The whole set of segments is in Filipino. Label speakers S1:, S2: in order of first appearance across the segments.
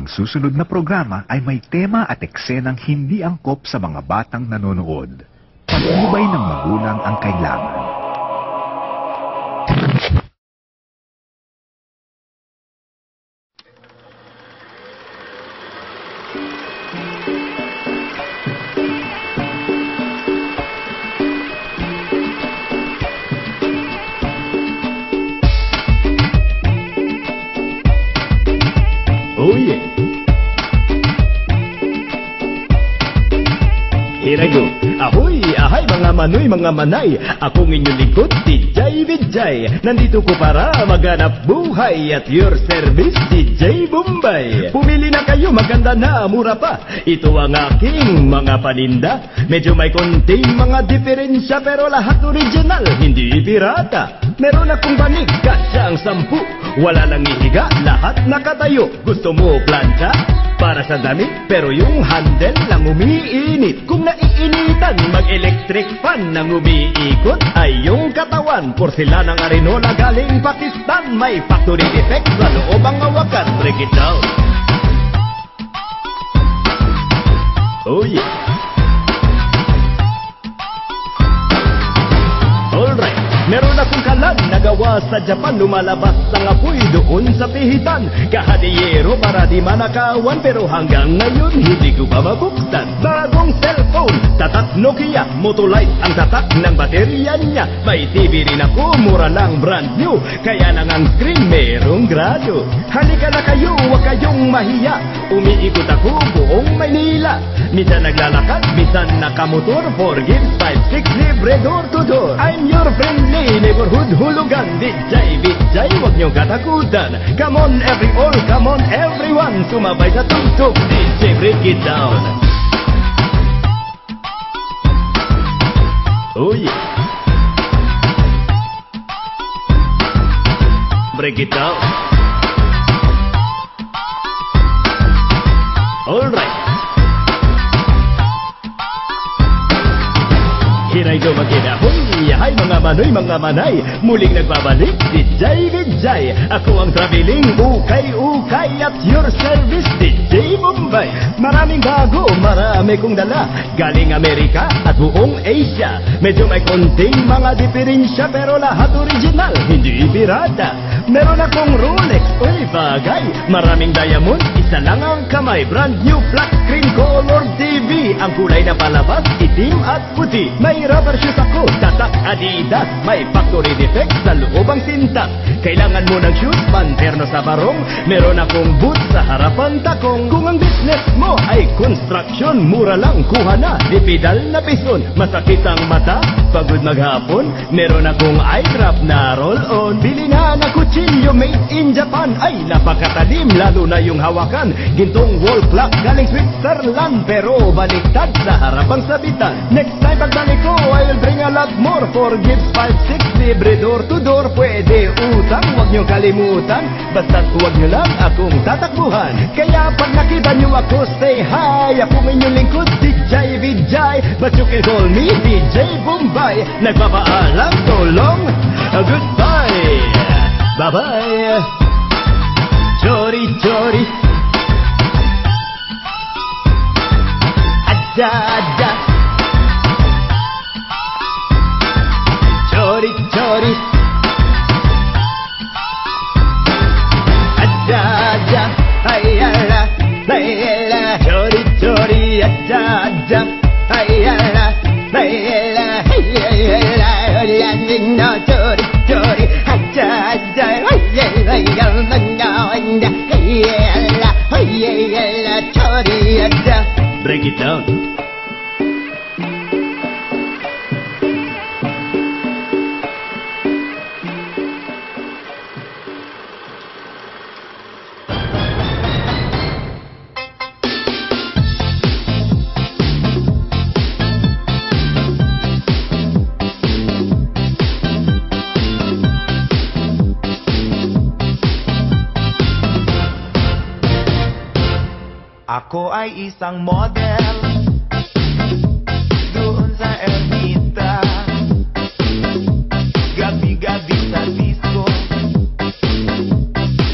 S1: susunod na programa ay may tema at eksenang hindi angkop sa mga batang nanonood. Patnubay ng magulang ang kailangan.
S2: Oh yeah. Here I go. Ahoy, ahay mga manoy, mga manay. Akong inyong lingkod, DJ Vijay. Nandito ko para maghanap buhay. At your service, DJ Bombay. Pumili na kayo, maganda na, mura pa. Ito ang aking mga paninda. Medyo may konting mga diferensya, pero lahat original, hindi pirata. Meron akong banig, kasya ang 10. Wala nang ihiga, lahat nakatayo. Gusto mo plancha? Para sa damit, pero yung handle lang umiinit. Kung naiinitan, mag-electric fan nang umiikot ay yung katawan. Porcelanang Arenola galing Pakistan. May factory defect sa loob ang hawakan. Break it down. Oh yeah. Alright. Meron akong kalan na gawa sa Japan. Lumalabas ang apoy doon sa pihitan. Kahadiyero para di manakawan, pero hanggang ngayon hindi ko pa mabuksan. Bagong cellphone, tatak Nokia, Motolite ang tatak ng baterya niya. May TV rin ako, mura lang, brand new. Kaya lang ang screen merong grado. Halika na kayo, huwag kayong mahiya. Umiikot ako buong Maynila. Minsan naglalakad, minsan nakamotor. 4 gigs, 5, 6, libre door to door. I'm your friendly neighborhood hulugan. DJ Vijay, huwag niyong katakutan. Come on every all, come on everyone. Sumabay sa tugtog, DJ break it down. Oh yeah. Break it down. Alright. Here I go again. Ahoy, hay mga manoy, mga manay. Muling nagbabalik, DJ Vijay. Ako ang traveling, ukay-ukay. At your service, DJ Bombay. Maraming bago, marami kong dala. Galing Amerika at buong Asia. Medyo may konting mga diferensya, pero lahat original, hindi pirata. Meron akong Rolex, oy bagay. Maraming diamond, isa lang ang kamay. Brand new flat screen color TV. Ang kulay na palabas, itim at puti. May rubber shoes ako, tatak Adidas. May factory defect sa loob ang sinta. Kailangan mo ng shoes, panterno sa barong. Meron akong boots sa harapan takong. Kung ang business mo ay construction, mura lang, kuha na, dipidal na pison. Masakit ang mata, pagod maghapon. Meron akong eye drop na roll-on. Bili na ng kutsilyo made in Japan. Ay napakatalim, lalo na yung hawakan. Gintong wall clock galing Switzerland, pero baliktad sa harapang sabitan. Next time pagbalik ko, I'll bring a lot more. 4 gigs, 5, 6, libre door to door. Pwede utang, huwag niyong kalimutan. Basta't huwag niyo lang akong tatakbuhan. Kaya pag nakita niyo ako, say hi. Ako inyong lingkod, DJ Vijay. But you can call me DJ Bombay. Nagpapaalam, so long, goodbye. Bye-bye. Chori, chori. Aja, aja. Chori, chori. Aja, aja. Ayala, ayala. Chori, chori. Aja, aja. Ayala, ayala. Ayala, ayala. Chori, chori. Aja, aja. Ayala, ayala. Ayala, ayala. Chori, aja. Break it down.
S3: Ako ay isang model doon sa Ermita. Gabi-gabi sa disco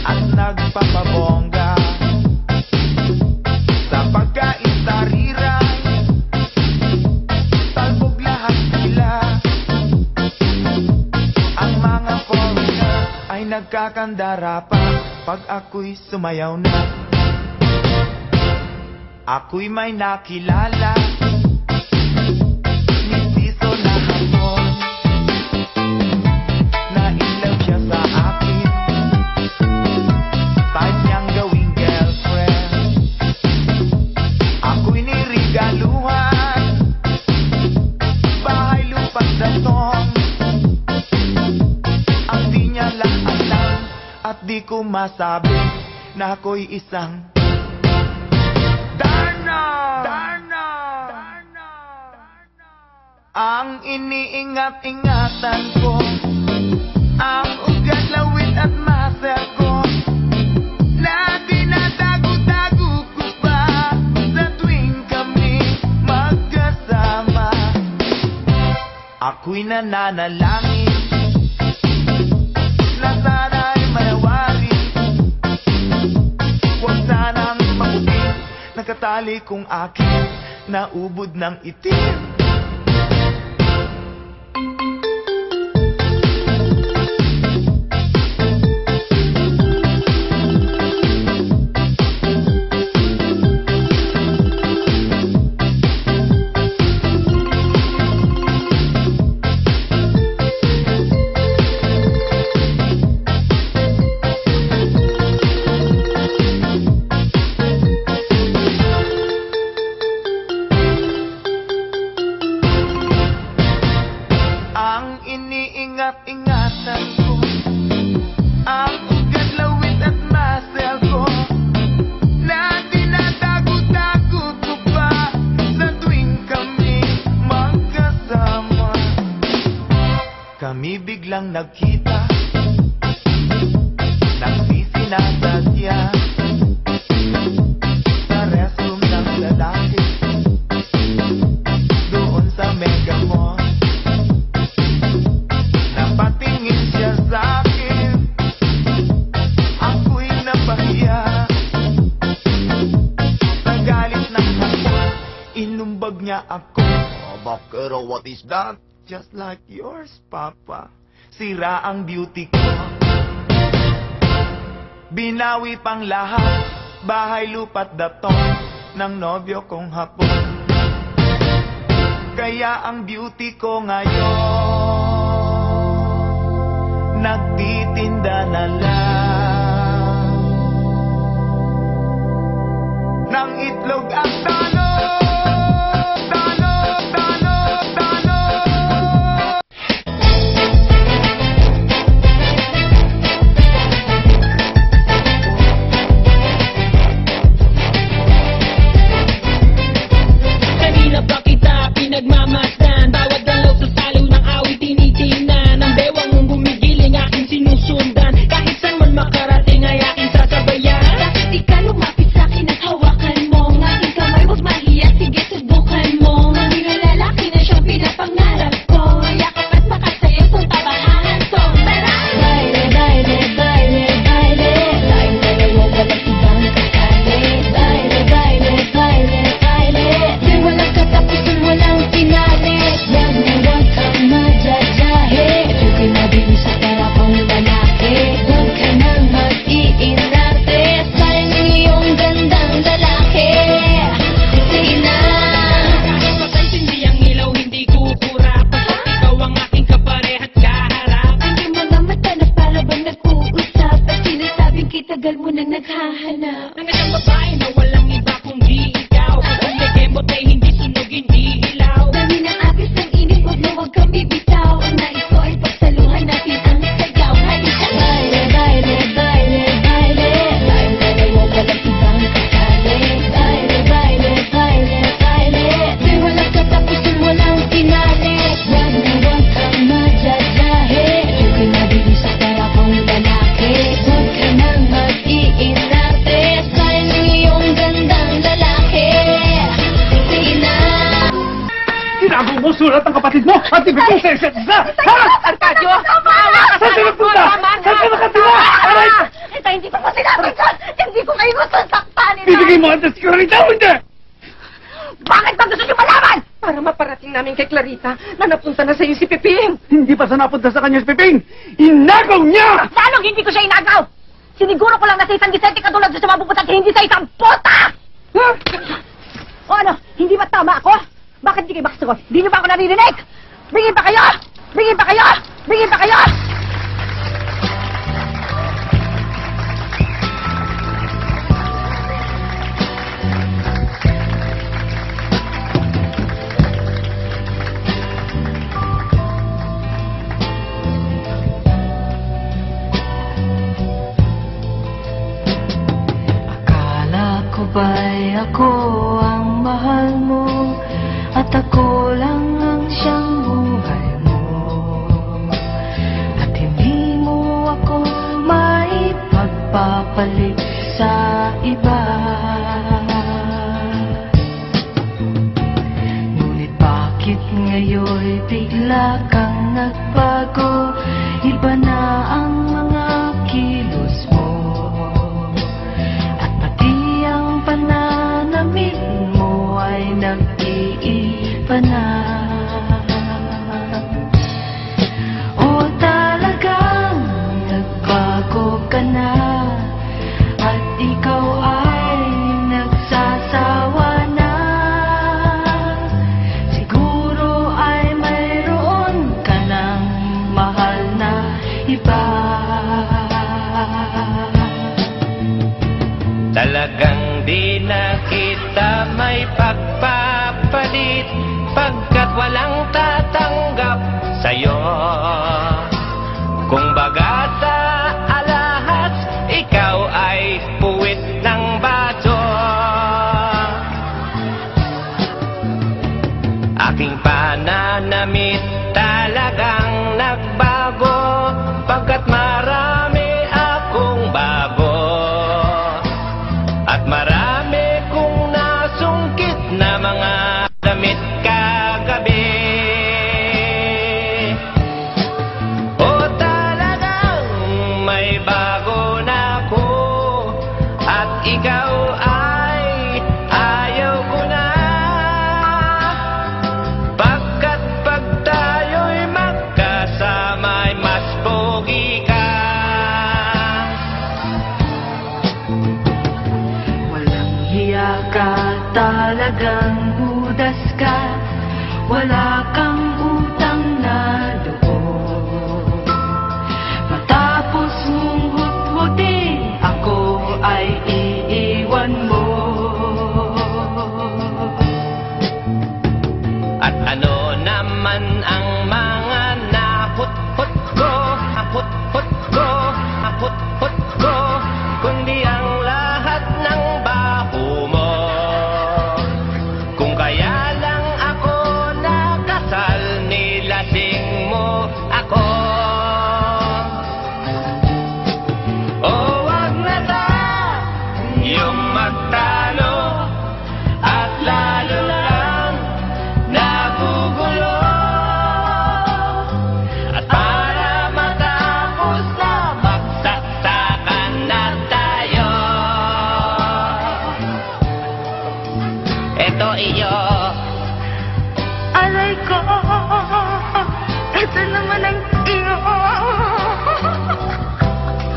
S3: at nagpapabongga. nagkakandara pa pag ako'y sumayaw na. Ako'y may nakilala, misiso na hapon, nailaw siya sa akin, kanyang gawing girlfriend. Ako'y nirigaluhan, bahay lupa't datong, ang di niya lang alam at di ko masabi na ako'y isang Darna. Ang iniingat-ingatan ko, ang ugat, lawit at muscle ko, na dinadago-dago ko pa sa tuwing kami magkasama. Ako'y nananalangin na sana'y manawari, huwag sanang mabuti, nakatali kong akin na ubod ng itim. Iniingat-ingatan ko, ang ugat, lawit at muscle ko, na dinadago-dago ko pa sa tuwing kami magkasama. Kami biglang nagkita, nagsisinasadya sa restroom ng lalaki doon sa Mega Mall. Napatingin siya sa'kin, ako'y napahiya. Sa galit ng hapon, inumbag niya ako. Oh, Bakero, what is that? Just like yours, Papa. Sira ang beauty ko. Binawi pang lahat, bahay lupa't datong ng nobyo kong hapon. Kaya ang beauty ko ngayon nagtitinda na lang ng itlog at tano.
S4: Kanina pa kita pinagmamasdan, bawat galaw sa saliw ng awit tinitingnan. Ang bewang mong gumigiling aking sinusundan, kahit saan man makarating ay aking sasabayan.
S5: Bakit di ka lumapit sa'kin at hawakan mo ang aking kamay? Huwag mahiya, sige subukan mo. Hindi na lalaki na siyang pinapangarap ko, yakap at makasaya kung tabahan to. Tara! Baile, baile, baile, baile, tayong dalawa walang ibang kasali. Baile, baile, baile, baile, di walang katapusan, walang finale. Yan na huwag kang madyajahe, tukoy mabilis at para kang lalaki. Huwag ka nang mag-iinarte, sayang ang iyong gandang lalaki. Sige na.
S4: Kahit mapansindi ang ilaw, hindi kukurap. Ikaw ang aking kaparehat kaharap.
S5: Ang iyong mga mata na para bang nag-uusap, at sinasabing kitagal mo nang naghahanap.
S4: Ang isang babae na walang iba kundi ikaw. Ang legemot ay hindi sunog, hindi ilaw.
S5: Dami ng apis ng init, huwag na huwag kang bibitaw. Ang nais ko ay pagsaluhan natin ang sayaw. Halika! Baile, baile, baile, baile, tayong dalawa walang ibang kasali. Baile, baile, baile, baile, di walang katapusan, walang finale. Yan na huwag kang madyajahe, tukoy mabilis at para kang lalaki. Huwag ka nang mag-iinarte, sayang ang iyong gandang lalaki. Sige na.
S2: Tinago mo sulat ng kapatid mo at ibigay sa isa't isa! Ha?
S6: Arcadio! Maawa ka
S2: Saan ka nagpunta? Saan ka nakatira? Aray!
S6: Ito, hindi ko pa sinabi dyan! Hindi ko kayo gusto sakpanin!
S2: Bibigay mo ang security o hindi?
S6: Bakit ba gusto niyo malaman? Para maparating namin kay Clarita na napunta na sa'yo si Piping.
S2: Hindi pa sa napunta sa kanya si Piping! Inagaw niya!
S6: Paano hindi ko siya inagaw? Siniguro ko lang na sa isang disente katulad sa mapupunta at hindi sa isang puta! O ano, hindi ba tama ako? Bakit hindi kayo makasagot? Hindi niyo ba ako naririnig? Bigin pa kayo! Bigin pa kayo! Bigin pa kayo!
S7: Ba'y ako ang mahal mo at ako lang ang siyang buhay mo at hindi mo ako maipagpapalit sa iba. Ngunit bakit ngayon bigla kang nagbago? Iba na ang mga kilos mo pananamit mo ay nag-iiba na. O talagang nagbago ka na at ikaw ay nagsasawa na. Siguro ay mayroon ka ng mahal na iba.
S8: Talagang di na kita may pagpapalit pagkat walang tatanggap sa'yo. Kung baga sa alahas, ikaw ay puwit ng baso. Aking pananamit talagang nagbago pagkat marami akong bago. At marami kong nasungkit na mga damit kagabi. O talagang may bago na ako at ikaw ay ayaw ko na. Pagkat pag tayo'y magkasama ay mas pogi ka.
S7: Ka talagang budas ka, wala kang utang na loob. Matapos mong hut-hutin, ako ay iiwan mo.
S8: At ano naman ang mga nahut-hut ko, hut-hut ko, hut-hut ko, kundi ang lahat ng baho mo. Kung kaya lang ako nakasal, nilasing mo ako. O wag na tayong magtalo at lalo lang nagugulo. At para matapos na magsaksakan na tayo. Eto iyo.
S7: Aray ko, ito naman ang iyo.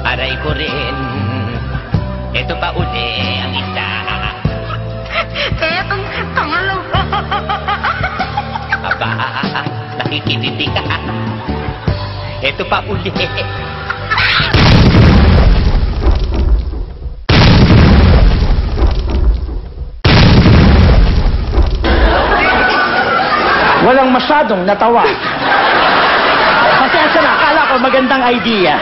S8: Aray ko rin. Ito pa uli ang isa.
S7: Etong pangalawa.
S8: Aba, nakikititi ka. Ito pa uli.
S2: Walang masyadong natawa. Pasensya na, akala ko magandang idea.